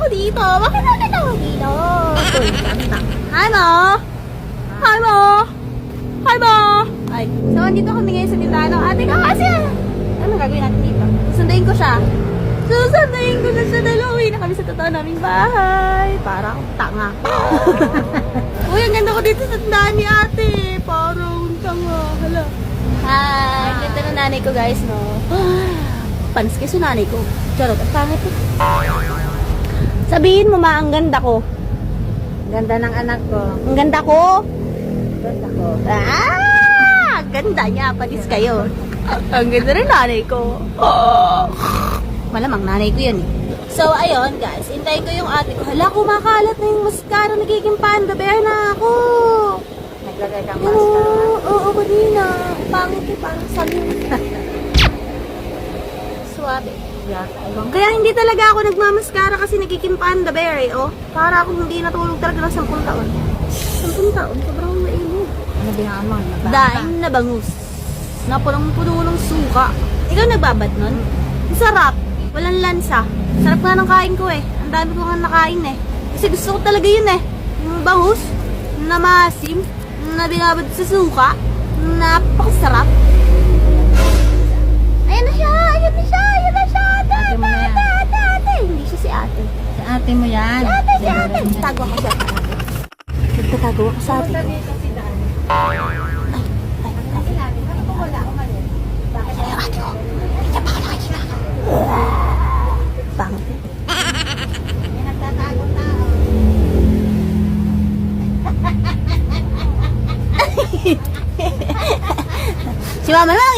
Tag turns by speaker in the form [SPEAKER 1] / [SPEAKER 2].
[SPEAKER 1] dito? Bakit nakita ako dito? Uy, ganda. Hi, Mo! Hi, Mo! Hi, Mo! Ay, so, andito kami ngayon sa tindahan ng ate ko kasi. Ano gagawin natin dito? Susunduin ko siya. Susunduin ko na siya dahil uwi na kami sa totoo naming bahay. Para akong tanga. Uy, ang ganda ko dito sa tindahan ni ate. Parang tanga. Hala. Hi! Ganda ng nanay ko, guys, no? Panis kayo sa nanay ko. Charot, ang pangit ko. Sabihin mo, ma, ang ganda ko.
[SPEAKER 2] Ganda ng anak ko.
[SPEAKER 1] Ang ganda ko.
[SPEAKER 2] Ganda ko.
[SPEAKER 1] Ah! Ganda niya, panis kayo. Ang ganda ng nanay ko. Malamang nanay ko yan eh. So, ayun guys, hintayin ko yung ate ko. Hala, kumakalat na yung mascara. Nagiging panda bear na ako.
[SPEAKER 2] Naglagay kang
[SPEAKER 1] Oo,
[SPEAKER 2] mascara.
[SPEAKER 1] oo, kanina. Pangit eh, parang salim. Suwabe. Kaya hindi talaga ako nagmamaskara kasi nagiging panda bear eh, oh. Para akong hindi natulog talaga ng 10 taon. 10 taon, sobrang mainit.
[SPEAKER 2] Ano binangan mo?
[SPEAKER 1] Daing na bangus. Na puno ng suka. Ikaw nagbabad nun? Ang sarap. Walang lansa. Sarap nga ng kain ko eh. Ang dami ko nga nakain eh. Kasi gusto ko talaga yun eh. Yung bangus, na maasim, na binabad sa suka, napakasarap. Ayan na siya! Ayan na siya! Ayan na siya!
[SPEAKER 2] Ate mo na yan.
[SPEAKER 1] Ate! Hindi siya si ate.
[SPEAKER 2] Sa ate mo yan.
[SPEAKER 1] Si ate! Tago ako sa ate. Nagtatago ako sa ate ko. Pangit. Si mama na!